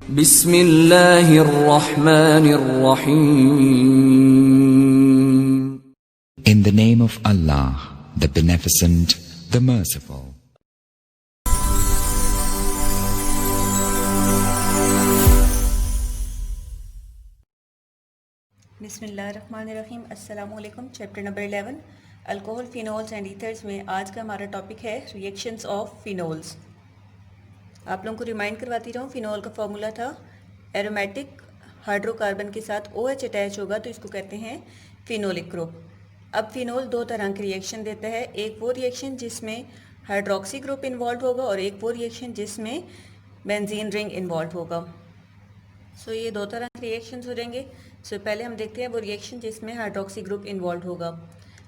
बिस्मिल्लाहिर्रहमानिर्रहीम। In the name of Allah, the Beneficent, the Merciful. बिस्मिल्लाहिर्रहमानिर्रहीम। अस्सलामुअलैकुम। Chapter number 11 alcohol, phenols and ethers में आज का हमारा टॉपिक है रिएक्शंस ऑफ फिनोल्स। आप लोगों को रिमाइंड करवाती रहूँ, फिनोल का फॉर्मूला था एरोमेटिक हाइड्रोकार्बन के साथ OH अटैच होगा तो इसको कहते हैं फिनोलिक ग्रुप। अब फिनोल दो तरह के रिएक्शन देता है, एक वो रिएक्शन जिसमें हाइड्रोक्सी ग्रुप इन्वॉल्व होगा और एक वो रिएक्शन जिसमें बेंजीन रिंग इन्वॉल्व होगा। सो ये दो तरह के रिएक्शंस हो जाएंगे। सो पहले हम देखते हैं वो रिएक्शन जिसमें हाइड्रोक्सी ग्रुप इन्वॉल्व होगा।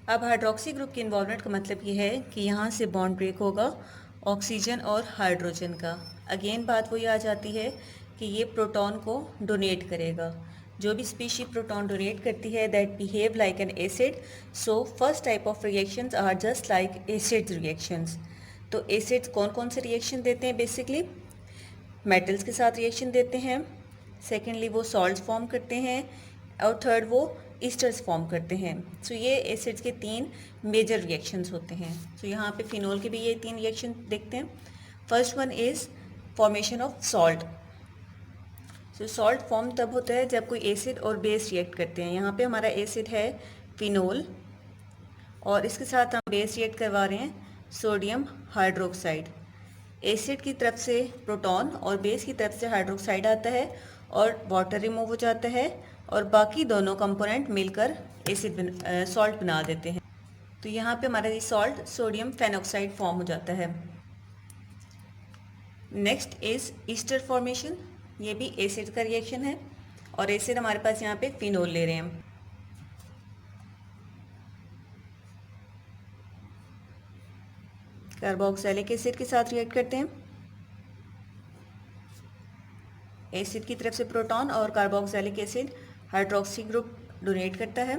अब हाइड्रोक्सी ग्रुप की इन्वॉल्वमेंट का मतलब ये है कि यहाँ से बॉन्ड ब्रेक होगा ऑक्सीजन और हाइड्रोजन का। अगेन बात वही आ जाती है कि ये प्रोटॉन को डोनेट करेगा। जो भी स्पीशी प्रोटॉन डोनेट करती है that behave like an acid. So first type of reactions are just like acid reactions. तो एसिड्स कौन कौन से रिएक्शन देते हैं? बेसिकली मेटल्स के साथ रिएक्शन देते हैं, सेकेंडली वो सॉल्ट्स फॉर्म करते हैं और थर्ड वो ईस्टर्स फॉर्म करते हैं। सो ये एसिड्स के तीन मेजर रिएक्शंस होते हैं। सो यहाँ पे फिनोल के भी ये तीन रिएक्शन देखते हैं। First one is formation of salt. So salt form तब होता है जब कोई एसिड और बेस रिएक्ट करते हैं। यहाँ पे हमारा एसिड है फिनोल और इसके साथ हम बेस रिएक्ट करवा रहे हैं सोडियम हाइड्रोक्साइड। एसिड की तरफ से प्रोटॉन और बेस की तरफ से हाइड्रोक्साइड आता है और वाटर रिमूव हो जाता है और बाकी दोनों कंपोनेंट मिलकर एसिड सॉल्ट बना देते हैं। तो यहाँ पे हमारा ये सॉल्ट सोडियम फेनॉक्साइड फॉर्म हो जाता है। Next is Easter formation. ये भी एसिड का रिएक्शन है और एसिड हमारे पास यहाँ पे फिनोल ले रहे हैं हम। कार्बोक्सिलिक एसिड के साथ रिएक्ट करते हैं। एसिड की तरफ से प्रोटॉन और carboxylic acid hydroxy group donate करता है,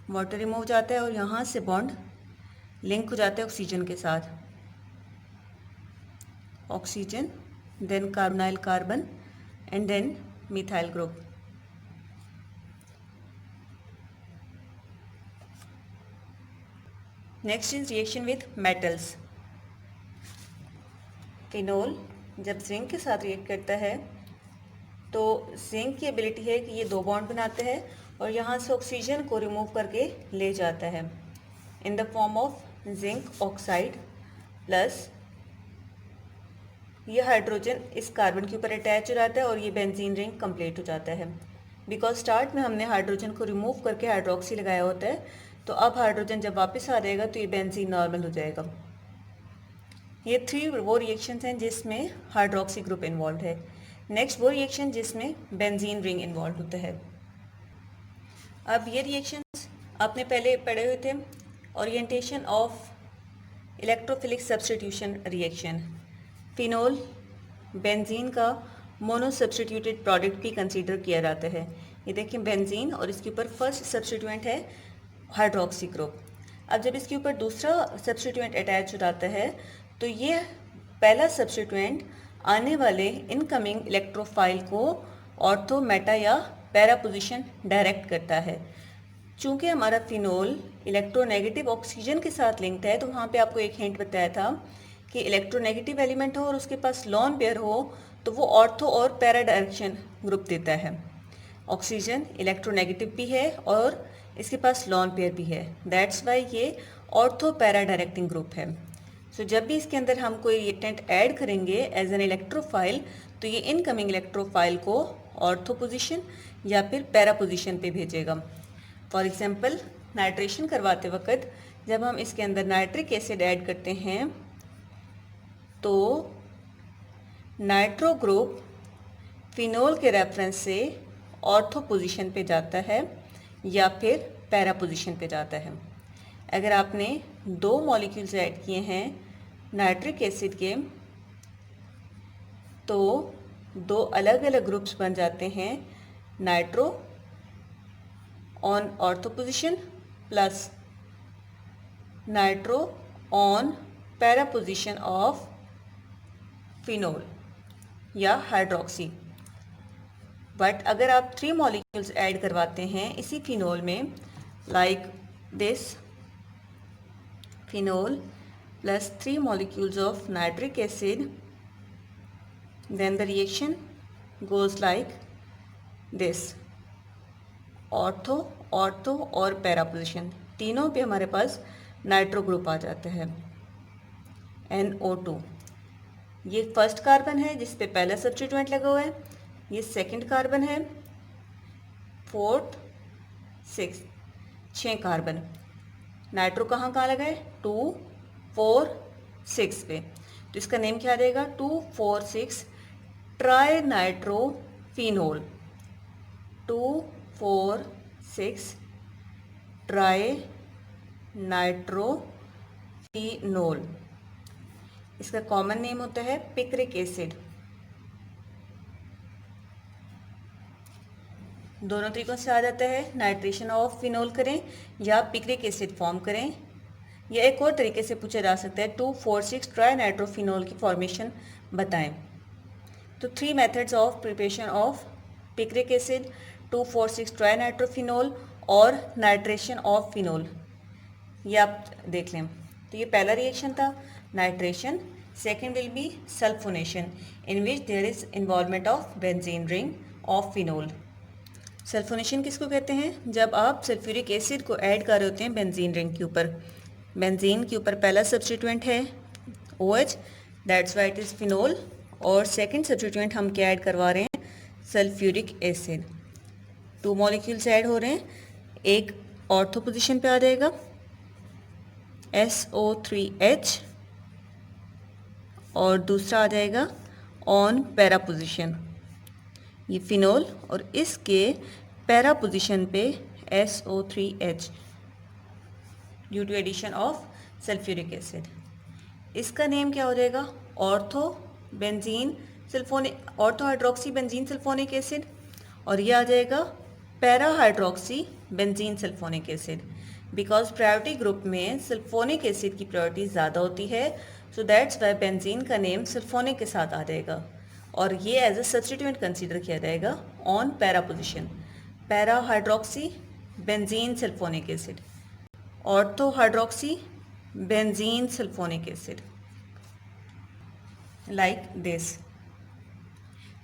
वाटर रिमूव हो जाता है और यहाँ से बॉन्ड लिंक हो जाता है ऑक्सीजन के साथ। Oxygen, then carbonyl carbon and then methyl group. Next is reaction with metals. Phenol जब जिंक के साथ रिएक्ट करता है तो जिंक की एबिलिटी है कि ये दो बॉन्ड बनाते हैं और यहाँ से ऑक्सीजन को रिमूव करके ले जाता है in the form of zinc oxide plus ये हाइड्रोजन इस कार्बन के ऊपर अटैच हो जाता है और ये बेंजीन रिंग कंप्लीट हो जाता है। बिकॉज स्टार्ट में हमने हाइड्रोजन को रिमूव करके हाइड्रोक्सी लगाया होता है, तो अब हाइड्रोजन जब वापस आ जाएगा तो ये बेंजीन नॉर्मल हो जाएगा। ये थ्री वो रिएक्शंस हैं जिसमें हाइड्रोक्सी ग्रुप इन्वॉल्व है। नेक्स्ट वो रिएक्शन जिसमें बेंजीन रिंग इन्वॉल्व होता है। अब ये रिएक्शंस आपने पहले पढ़े हुए थे, orientation of electrophilic substitution reaction. Phenol benzene का मोनो सब्स्टिट्यूटेड प्रोडक्ट भी कंसीडर किया जाता है। ये देखिए बेंजीन और इसके ऊपर फर्स्ट सब्स्टिट्यूएंट है हाइड्रोक्सी ग्रुप। अब जब इसके ऊपर दूसरा सब्स्टिट्यूएंट अटैच हो जाता है तो ये पहला सब्स्टिट्यूएंट आने वाले इनकमिंग इलेक्ट्रोफाइल को ऑर्थो, मेटा या पैरा पोजीशन डायरेक्ट करता है। चूंकि हमारा फिनोल इलेक्ट्रोनेगेटिव ऑक्सीजन के साथ लिंक्ड है तो वहाँ पे आपको एक हिंट बताया था कि इलेक्ट्रोनेगेटिव एलिमेंट हो और उसके पास लॉन पेयर हो तो वो ऑर्थो और पैरा डायरेक्शन ग्रुप देता है। ऑक्सीजन इलेक्ट्रोनेगेटिव भी है और इसके पास लॉन पेयर भी है, दैट्स वाई ये ऑर्थो पैरा डायरेक्टिंग ग्रुप है। सो जब भी इसके अंदर हम कोई रिएक्टेंट ऐड करेंगे एज एन इलेक्ट्रोफाइल तो ये इनकमिंग इलेक्ट्रोफाइल को ऑर्थो पोजीशन या फिर पैरा पोजीशन पे भेजेगा। फॉर एग्जांपल नाइट्रेशन करवाते वक्त जब हम इसके अंदर नाइट्रिक एसिड ऐड करते हैं तो नाइट्रो ग्रुप फिनोल के रेफरेंस से ऑर्थो पोजीशन पे जाता है या फिर पैरा पोजीशन पे जाता है। अगर आपने दो मॉलिक्यूल्स ऐड किए हैं नाइट्रिक एसिड के तो दो अलग अलग ग्रुप्स बन जाते हैं, nitro on ortho position plus nitro on para position of phenol. या हाइड्रोक्सी। बट अगर आप 3 मॉलिक्यूल्स ऐड करवाते हैं इसी फिनोल में, like this phenol plus 3 molecules of nitric acid, then the reaction goes like this. Ortho, ortho और para position तीनों पे हमारे पास नाइट्रो ग्रुप आ जाता है NO2। ये फर्स्ट कार्बन है जिस पे पहला सब्स्टिट्यूएंट लगा हुआ है, ये सेकंड कार्बन है, फोर्थ, सिक्स, 6 कार्बन। नाइट्रो कहाँ कहाँ लगा है? 2, 4, 6 पे। तो इसका नेम क्या आ जाएगा? 2,4,6 ट्राई नाइट्रोफिनोल। 2,4,6 try nitrophenol. इसका कॉमन नेम होता है पिक्रिक एसिड। दोनों तरीकों से आ जाता है, नाइट्रेशन ऑफ फिनोल करें या पिक्रिक एसिड फॉर्म करें, या एक और तरीके से पूछा जा सकता है 2,4,6 ट्राई नाइट्रोफिनोल की फॉर्मेशन बताएं। तो 3 methods of preparation of picric acid, 2,4,6 trinitrophenol और नाइट्रेशन ऑफ फिनोल, ये आप देख लें। तो ये पहला रिएक्शन था nitration. Second will be sulphonation in which there is involvement of benzene ring of phenol. Sulphonation किसको कहते हैं? जब आप सल्फ्यूरिक एसिड को ऐड कर रहे होते हैं बेंजीन रिंग के ऊपर। बेंजीन के ऊपर पहला सब्स्टिट्यूएंट है OH, that's why it is phenol, और सेकंड सब्स्टिट्यूएंट हम क्या ऐड करवा रहे हैं? Sulphuric acid. 2 मॉलिक्यूल्स ऐड हो रहे हैं, एक ऑर्थो पोजीशन पे आ जाएगा SO3H और दूसरा आ जाएगा ऑन पैरा पोजीशन, ये फिनोल, और इसके पैरा पोजीशन पे SO3H due to addition of sulphuric acid. इसका नेम क्या हो जाएगा? Ortho benzene sulphonic, ortho hydroxy benzene sulphonic acid, और ये आ जाएगा para hydroxy benzene sulphonic acid. Because priority group में सल्फोनिक एसिड की प्रायोरिटी ज़्यादा होती है, सो दैट्स वाई बेंजीन का नेम सल्फोनिक के साथ आ जाएगा, और ये एज अ सब्स्टिट्यूएंट कंसीडर किया जाएगा on para position. Para hydroxy benzene sulphonic acid, ortho hydroxy benzene sulphonic acid, like this.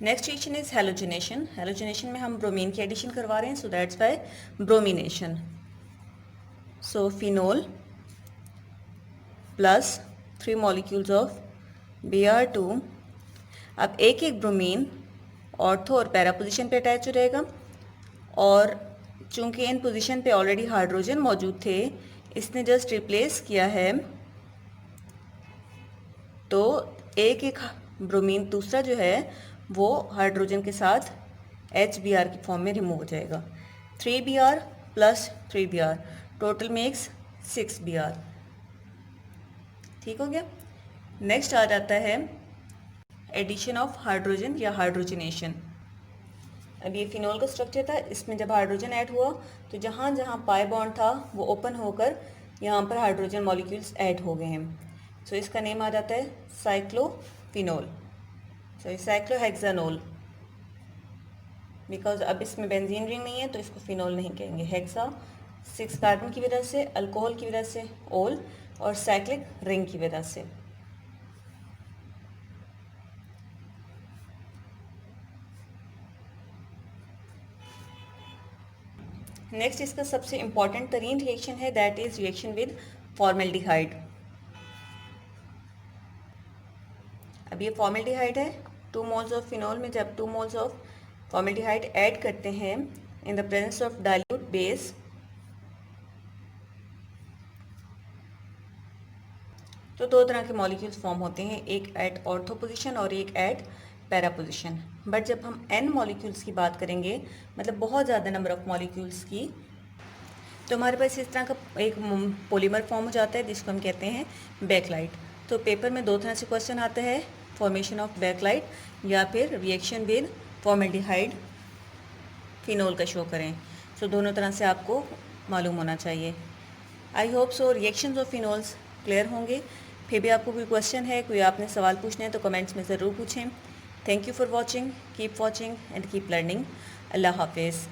Next reaction is halogenation. Halogenation में हम ब्रोमीन की एडिशन करवा रहे हैं, सो that's Y bromination. So phenol plus 3 molecules of Br2। अब एक एक bromine ortho और पैरा पोजीशन पे अटैच हो जाएगा, और चूंकि इन पोजीशन पे ऑलरेडी हाइड्रोजन मौजूद थे, इसने जस्ट रिप्लेस किया है, तो एक एक ब्रोमीन दूसरा जो है वो हाइड्रोजन के साथ HBr की फॉर्म में रिमूव हो जाएगा। 3Br plus 3Br total makes 6Br। ठीक हो गया। नेक्स्ट आ जाता है एडिशन ऑफ हाइड्रोजन या हाइड्रोजनेशन। अब ये फिनोल का स्ट्रक्चर था, इसमें जब हाइड्रोजन ऐड हुआ तो जहाँ जहाँ पाई बॉन्ड था वो ओपन होकर यहाँ पर हाइड्रोजन मॉलिक्यूल्स ऐड हो गए हैं। सो इसका नेम आ जाता है साइक्लोफिनोल, सॉरी साइक्लोहेक्सानोल। बिकॉज अब इसमें बेंजीन रिंग नहीं है तो इसको फिनोल नहीं कहेंगे। हेक्सा 6 कार्बन की वजह से, अल्कोहल की वजह से ओल, और साइक्लिक रिंग की वजह से। नेक्स्ट इसका सबसे इंपॉर्टेंट तरीन रिएक्शन है, that is reaction with formaldehyde. अब ये फॉर्मेल्डिहाइड है। 2 मोल्स ऑफ फिनोल में जब 2 मोल्स ऑफ फॉर्मेल्डिहाइड ऐड करते हैं in the presence of dilute base, तो 2 तरह के मॉलिक्यूल्स फॉर्म होते हैं, एक एट ऑर्थो पोजीशन और एक एट पैरा पोजीशन। बट जब हम n मॉलिक्यूल्स की बात करेंगे, मतलब बहुत ज़्यादा नंबर ऑफ मॉलिक्यूल्स की, तो हमारे पास इस तरह का एक पॉलीमर फॉर्म हो जाता है जिसको हम कहते हैं बैकलाइट। तो पेपर में 2 तरह से क्वेश्चन आता है, फॉर्मेशन ऑफ बैकलाइट या फिर रिएक्शन विद फॉर्मेल्डिहाइड फिनोल का शो करें। सो दोनों तरह से आपको मालूम होना चाहिए। I hope so reactions of phenols clear होंगे। फिर भी आपको कोई क्वेश्चन है, कोई आपने सवाल पूछने हैं तो कमेंट्स में ज़रूर पूछें। Thank you for watching, keep watching and keep learning. Allah हाफिज़।